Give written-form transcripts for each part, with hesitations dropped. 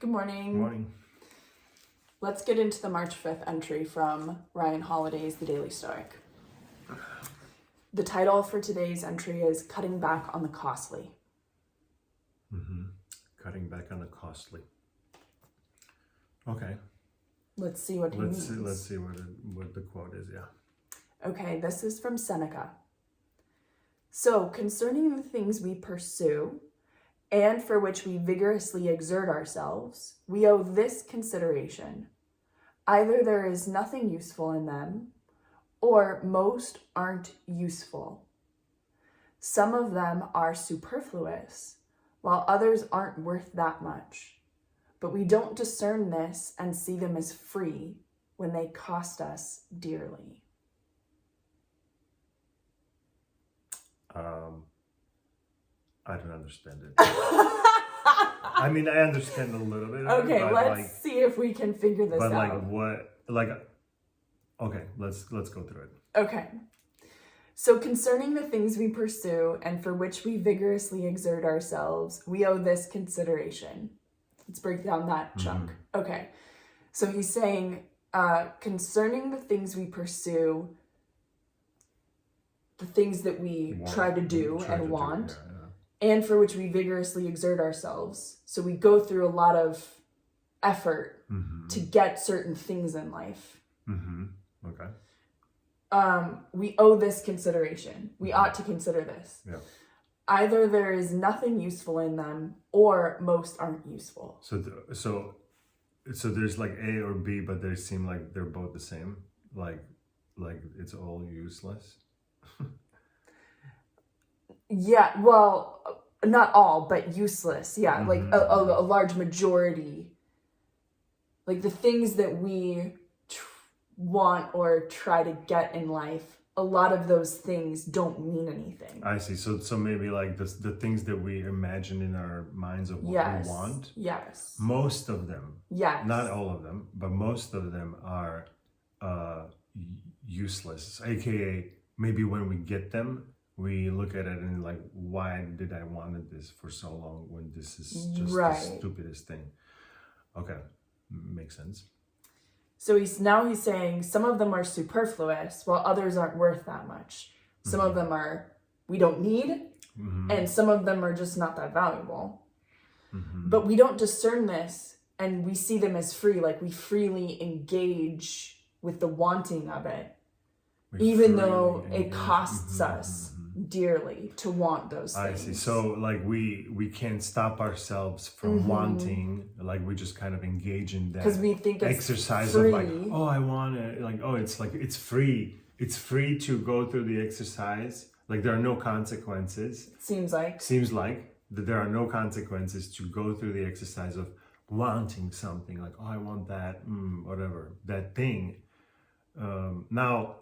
Good morning. Morning. Let's get into the March 5th entry from Ryan Holiday's The Daily Stoic. The title for today's entry is Cutting Back on the Costly. Cutting back on the costly. Okay. Let's see what he means. Let's see what the quote is, yeah. Okay, this is from Seneca. So, concerning the things we pursue and for which we vigorously exert ourselves, we owe this consideration. Either there is nothing useful in them, or most aren't useful. Some of them are superfluous, while others aren't worth that much. But we don't discern this and see them as free when they cost us dearly. I don't understand it. I mean, I understand a little bit. Okay, let's see if we can figure this out. Okay, let's go through it. Okay. So concerning the things we pursue and for which we vigorously exert ourselves, we owe this consideration. Let's break down that chunk. Okay. So he's saying, concerning the things we pursue, the things that we try to do and want, and for which we vigorously exert ourselves. So we go through a lot of effort to get certain things in life. Okay. We owe this consideration. We ought to consider this. Yeah. Either there is nothing useful in them, or most aren't useful. So there's like A or B, but they seem like they're both the same. Like it's all useless. Yeah, well, not all, but useless. Yeah, like a large majority. Like the things that we want or try to get in life, a lot of those things don't mean anything. I see. So maybe like the things that we imagine in our minds of what we want. Yes. Most of them. Yes. Not all of them, but most of them are useless. AKA, maybe when we get them, we look at it and like, why did I wanted this for so long when this is just the stupidest thing? Okay, makes sense. So he's saying some of them are superfluous, while others aren't worth that much. Some of them we don't need, and some of them are just not that valuable. But we don't discern this, and we see them as free, like we freely engage with the wanting of it, even though it costs us dearly to want those things. I see. So like we can't stop ourselves from wanting, like we just kind of engage in that because we think it's exercise free. Of like, oh, I want it. Like, oh, it's free. It's free to go through the exercise. Like there are no consequences. Seems like that there are no consequences to go through the exercise of wanting something. Like, oh, I want that, whatever, that thing. Now,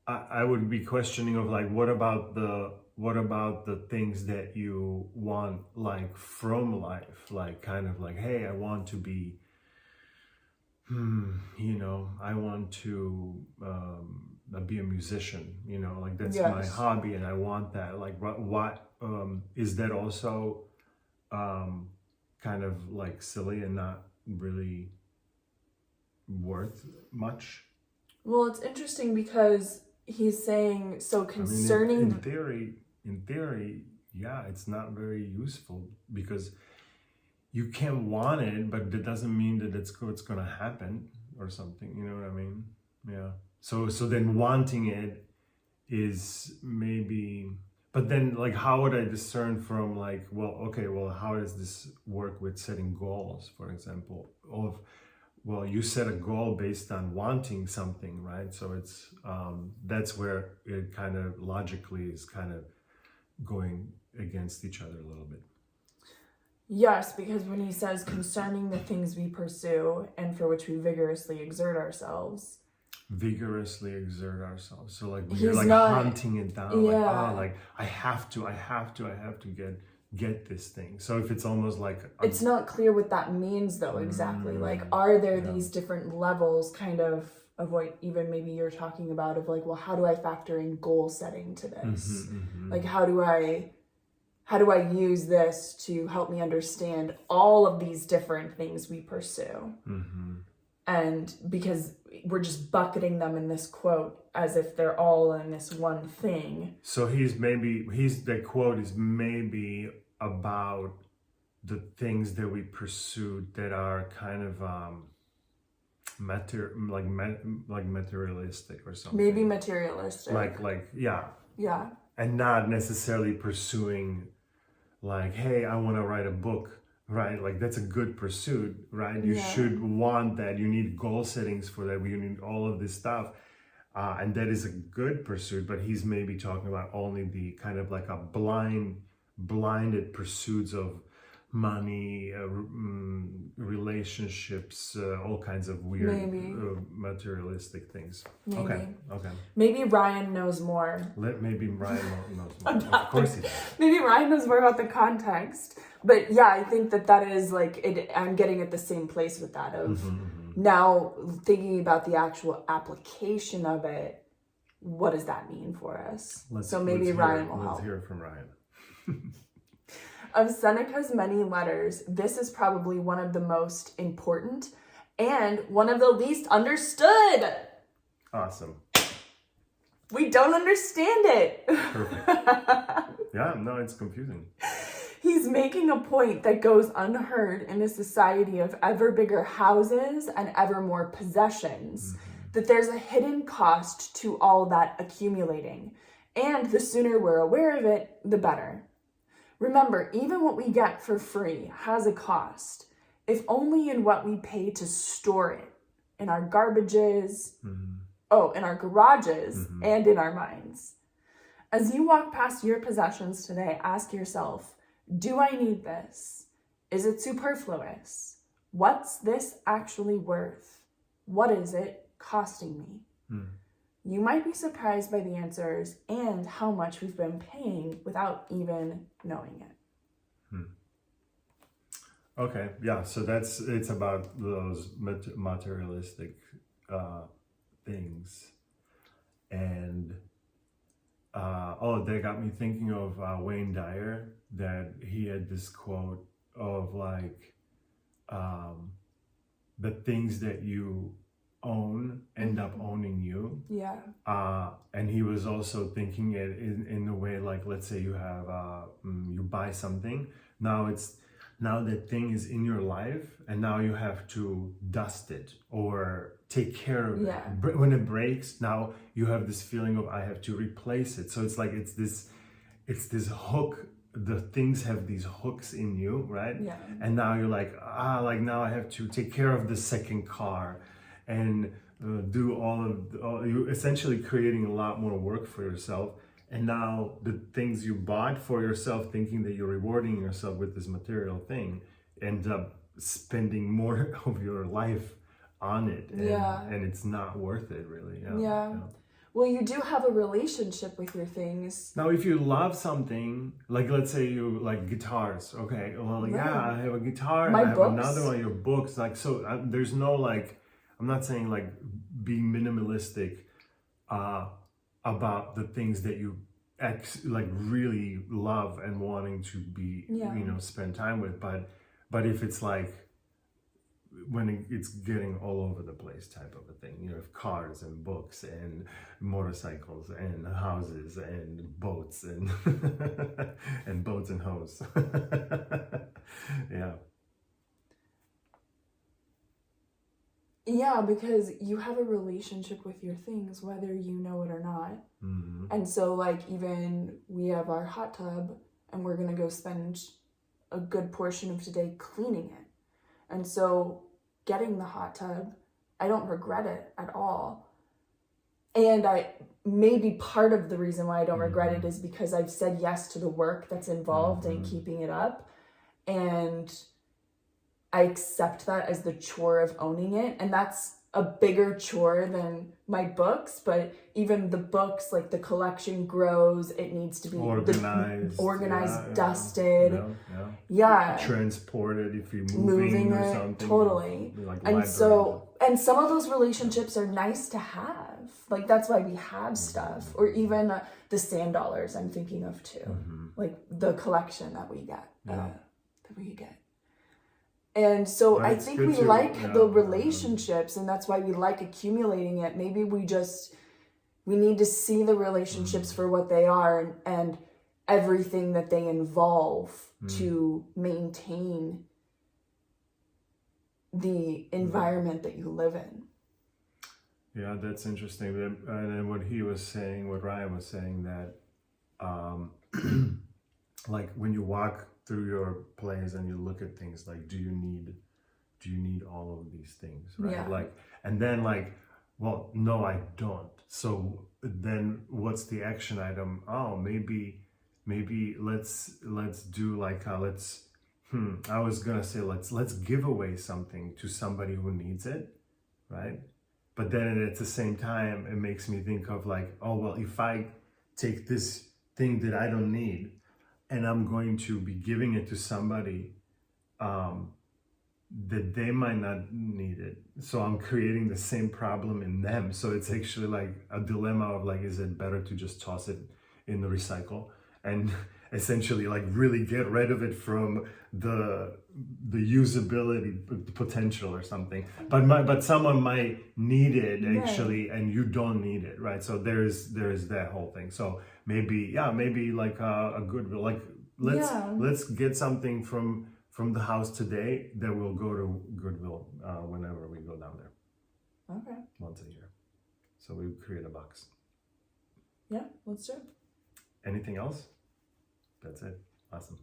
I would be questioning of like, what about the things that you want, like from life, like kind of like, hey, I want to be, I want to be a musician, like that's my hobby and I want that. Like, what is that also kind of like silly and not really worth much? Well, it's interesting because he's saying, so concerning... in theory, yeah, it's not very useful because you can want it, but that doesn't mean that it's going to happen or something, you know what I mean? Yeah. So then wanting it is maybe... But then, like, how would I discern from, like, how does this work with setting goals, for example, well, you set a goal based on wanting something, right? So it's that's where it kind of logically is kind of going against each other a little bit. Yes, because when he says concerning the things we pursue and for which we vigorously exert ourselves. Vigorously exert ourselves. So like you're like hunting it down. Yeah. Like, oh, like I have to get this thing. So if it's almost like it's not clear what that means though exactly. Like are there these different levels kind of what even maybe you're talking about of like, well, how do I factor in goal setting to this? Like how do how do I use this to help me understand all of these different things we pursue? Mm-hmm. And because we're just bucketing them in this quote as if they're all in this one thing. So the quote is maybe about the things that we pursue that are kind of materialistic or something. Maybe materialistic. Yeah. And not necessarily pursuing like, hey, I want to write a book, right? Like that's a good pursuit, right? You should want that. You need goal settings for that. You need all of this stuff. And that is a good pursuit, but he's maybe talking about only the kind of like a blinded pursuits of money, relationships, all kinds of weird materialistic things. Maybe. Okay. Maybe Ryan knows more. Maybe Ryan knows more. Of course he does. Maybe Ryan knows more about the context. But yeah, I think that is like it. I'm getting at the same place with that of now thinking about the actual application of it. What does that mean for us? Maybe Ryan will help. Let's hear from Ryan. Of Seneca's many letters, this is probably one of the most important and one of the least understood. Awesome. We don't understand it. Perfect. Yeah, no, it's confusing. He's making a point that goes unheard in a society of ever bigger houses and ever more possessions, that there's a hidden cost to all that accumulating. And the sooner we're aware of it, the better. Remember, even what we get for free has a cost, if only in what we pay to store it, in our garbages, in our garages, and in our minds. As you walk past your possessions today, ask yourself, do I need this? Is it superfluous? What's this actually worth? What is it costing me? You might be surprised by the answers and how much we've been paying without even knowing it. Okay, yeah, so it's about those materialistic things. And that got me thinking of Wayne Dyer, that he had this quote of like, the things that you own end up owning you. Yeah. And he was also thinking it in a way like, let's say you have you buy something, now that thing is in your life, and now you have to dust it or take care of it. When it breaks, now you have this feeling of I have to replace it. So it's like it's this hook. The things have these hooks in you, right? Yeah. And now you're like now I have to take care of the second car. And do you essentially creating a lot more work for yourself. And now the things you bought for yourself, thinking that you're rewarding yourself with this material thing, end up spending more of your life on it. And it's not worth it, really. Yeah. Well, you do have a relationship with your things. Now, if you love something, like let's say you like guitars, okay, well, I have a guitar, and I have another one, your books, like, so there's no like, I'm not saying like being minimalistic about the things that you like really love and wanting to be, spend time with. But if it's like when it's getting all over the place type of a thing, you have cars and books and motorcycles and houses and boats and and boats and hoes. Yeah. Yeah, because you have a relationship with your things, whether you know it or not. And so, like, even we have our hot tub, and we're going to go spend a good portion of today cleaning it. And so, getting the hot tub, I don't regret it at all. And maybe part of the reason why I don't regret it is because I've said yes to the work that's involved in keeping it up. And I accept that as the chore of owning it. And that's a bigger chore than my books. But even the books, like the collection grows, it needs to be organized, dusted. Transported if you're moving or something. Totally. Like and so, and some of those relationships are nice to have. Like, that's why we have stuff. Or even the sand dollars I'm thinking of too. Like the collection that we get. And so But I it's think good we to- like yeah, the relationships, and that's why we like accumulating it. Maybe we need to see the relationships for what they are, and everything that they involve to maintain the environment that you live in. Yeah, that's interesting. And then what Ryan was saying, that like when you walk through your place and you look at things, like, do you need all of these things, right? Yeah. Like, and then like, well, no, I don't. So then what's the action item? Oh, maybe let's do like, I was gonna say, let's give away something to somebody who needs it, right? But then at the same time, it makes me think of like, oh, well, if I take this thing that I don't need and I'm going to be giving it to somebody that they might not need it, so I'm creating the same problem in them. So it's actually like a dilemma of like, is it better to just toss it in the recycle and essentially like really get rid of it from the usability potential or something, but someone might need it actually, and you don't need it, right? So there's that whole thing. So maybe like a goodwill, like let's get something from the house today that will go to Goodwill whenever we go down there. Okay. Once a year. So we create a box. Yeah, let's do it. Anything else? That's it. Awesome.